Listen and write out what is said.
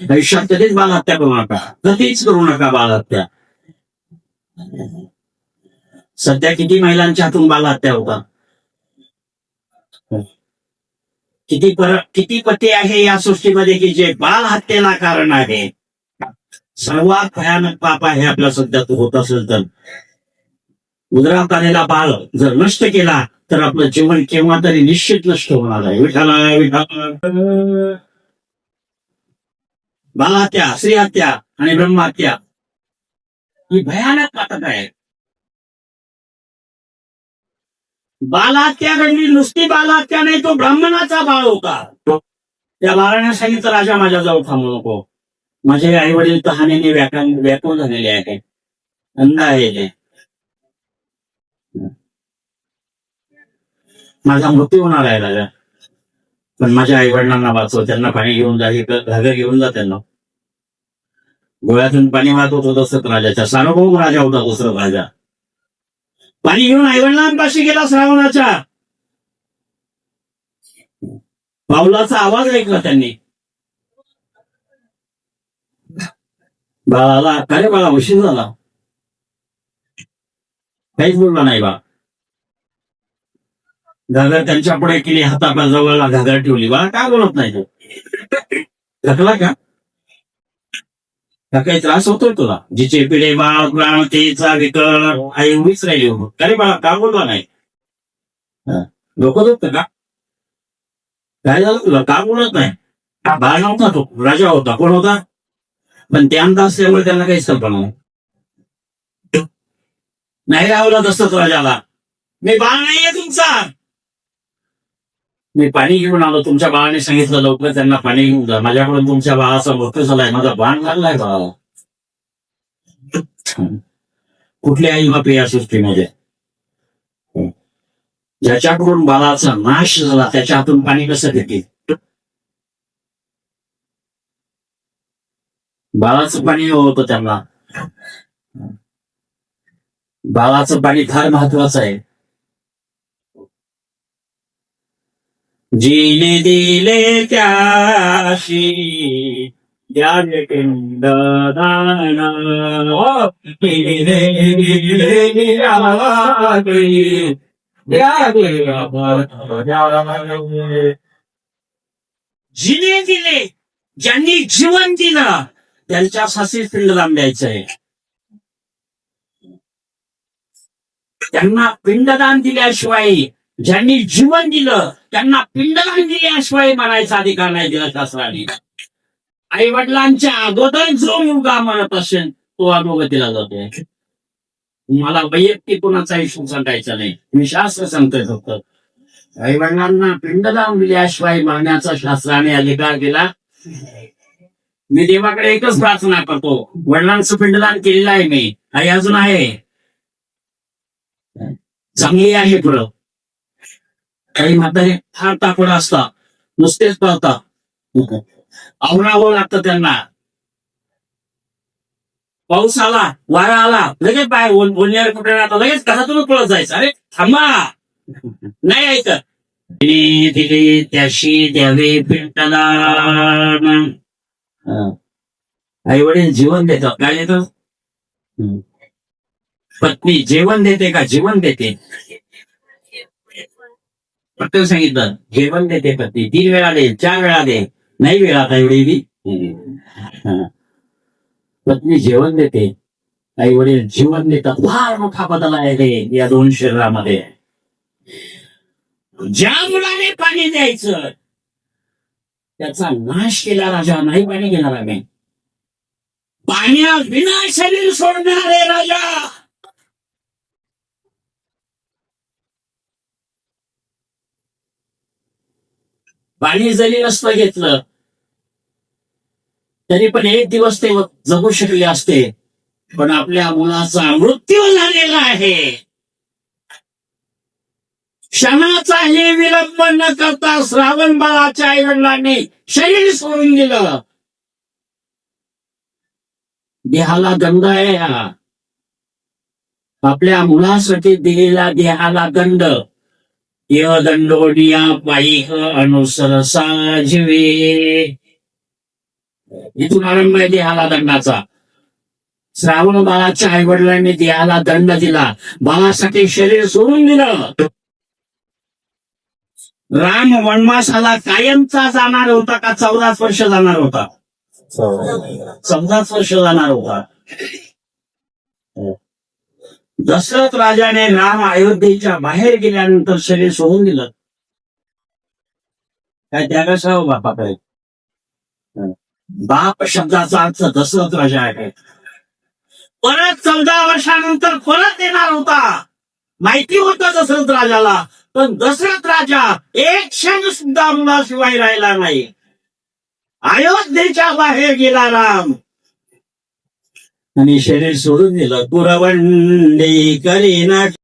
आयुष्यात कधीच बालहत्या करू नका, कधीच करू नका बालहत्या. सध्या किती महिलांच्या हातून बालहत्या होतात, किती पती आहे या सृष्टीमध्ये की जे बालहत्येला कारण आहे. सर्वात भयानक पाप आहे आपल्या सध्या तो होत असेल तर. उदरात आलेला बाळ जर नष्ट केला तर आपलं जीवन केव्हा तरी निश्चित नष्ट होणार आहे. विठाला बालहत्या, स्त्रीहत्या आणि ब्रह्महत्या ही भयानक घातक आहे. बालहत्या घडली, नुसती बालहत्या नाही, तो ब्राह्मणाचा बाळ होता. त्या बाळाने सांगितलं, राजा माझ्याजवळ थांबू नको, माझे आई वडील तहानेने व्याकुळ झालेले आहे, अंध आहे ते, माझा मृत्यू होणार आहे राजा, पण माझ्या आई वडिलांना वाचव, त्यांना पाणी घेऊन जा, घागर घेऊन जा त्यांना. गोळ्यातून पाणी वाहत होतं दशरथ राजाच्या, सार्वभौम राजा होता दशरथ राजा. पाणी घेऊन आई वडिलांपाशी गेला श्रावणाच्या, पावलाचा आवाज ऐकला त्यांनी. बाळाला, अरे बाळा उशीर झाला, काहीच बोलला नाही बा. घागर त्यांच्या पुढे केली, हाताजवळ घागर ठेवली. बाळा काय बोलत नाही तो, थकला का काही त्रास होतोय तुला? जिचे पिढे बाळ क्रांतीचा विकर, आई उभीच राहिली. अरे बाळा का बोलला नाही, डोकं दुखतं का, काय झालं तुला, का बोलत नाही? बाळ नव्हता तो, राजा होता. कोण होता? पण ते अंत असल्यामुळे त्यांना काहीच कल्पना नाही राहला दशरथ राजाला. मी बाळ नाहीये तुमचा, मी पाणी घेऊन आलो, तुमच्या बाळाने सांगितलं लवकर त्यांना पाणी घेऊन जा, माझ्याकडून तुमच्या बाळाचा मृत्यू झालाय, माझा बाण लागलाय बाळाला. कुठली आई बाप या सृष्टीमध्ये ज्याच्याकडून बाळाचा नाश झाला त्याच्या हातून पाणी कसं घेते? बाळाचं पाणी होतं त्यांना, बाळाचं पाणी फार महत्वाचं आहे. जीने दिले त्याशी द्यावे पिंडदान, जिने दिले, ज्यांनी जीवन दिलं त्यांच्यासाठी पिंडदान द्यायचंय. त्यांना पिंडदान दिल्याशिवाय, ज्यांनी जीवन दिलं त्यांना पिंडदान दिल्याशिवाय मरायचा अधिकार नाही दिला शास्त्राने. आई वडिलांच्या अगोदर जो मुलगा मरत असेल तो अधोगतीला जातोय. मला वैयक्तिक कुणाचा इशू सांगायचा नाही, मी शास्त्र सांगतोय फक्त. आई वडिलांना पिंडदान दिल्याशिवाय मरण्याचा शास्त्राने अधिकार दिला. मी देवाकडे एकच प्रार्थना करतो, वडिलांचं पिंडदान केलेलं आहे मी, आई अजून आहे, चांगली आहे पुढं. काही म्हातारे फार ताकद असतात, नुसतेच पळतात, आवरावं लागतं त्यांना. पाऊस आला, वारा आला, लगेच बाहेर बोलण्यावर कुठे राहतं, लगेच घरातून पळत जायचं. अरे थांबा, नाही ऐकत. दिली त्याशी द्यावे पिंडदान. आई वडील जीवन देतात, काय देतात? पत्नी जेवण देते का जीवन देते? फक्त सांगितलं जेवण देते पत्नी, 3 वेळा दे, 4 वेळा दे, नाही वेळा आता एवढी पत्नी जेवण देते, आई वडील जीवन देतात. फार मोठा बदल आहे या दोन शरीरामध्ये. ज्या मुलाने पाणी द्यायचं त्याचा नाश केला राजा, नाही पाणी घेणार आम्ही. पाण्या विना शरीर सोडणारे राजा, पाणी जरी नसतं घेतलं तरी पण एक दिवस ते जगू शकले असते, पण आपल्या मुलाचा मृत्यू झालेला आहे. क्षणाचाही विलंब न करता श्रावण बाळाच्या आई वडिलांनी शरीर सोडून दिलं. देहाला दंड आहे हा, आपल्या मुलासाठी दिलेला देहाला दंड. य दंडोडिया पायी अनुसर साजवे. इथून आरंभ आहे देहाला दंडाचा. श्रावण बाळाच्या आई वडिलांनी देहाला दंड दिला, बाळासाठी शरीर सोडून दिलं. राम वनवासाला कायमचा जाणार होता का 14 वर्ष जाणार होता? 14 वर्ष जाणार होता. दशरथ राजाने राम अयोध्येच्या बाहेर गेल्यानंतर शरीर सोडून दिलं. काय त्यागाचा बापाकडे? बाप शब्दाचा अर्थ दशरथ राजा आहे. परत 14 वर्षानंतर परत येणार होता, माहिती होतं दशरथ राजाला. पण दशरथ राजा एक क्षण सुद्धा मुलाशिवाय राहिला नाही. अयोध्येच्या बाहेर गेला राम आणि शरीर सोडून दिलं. पुरवंडी करीना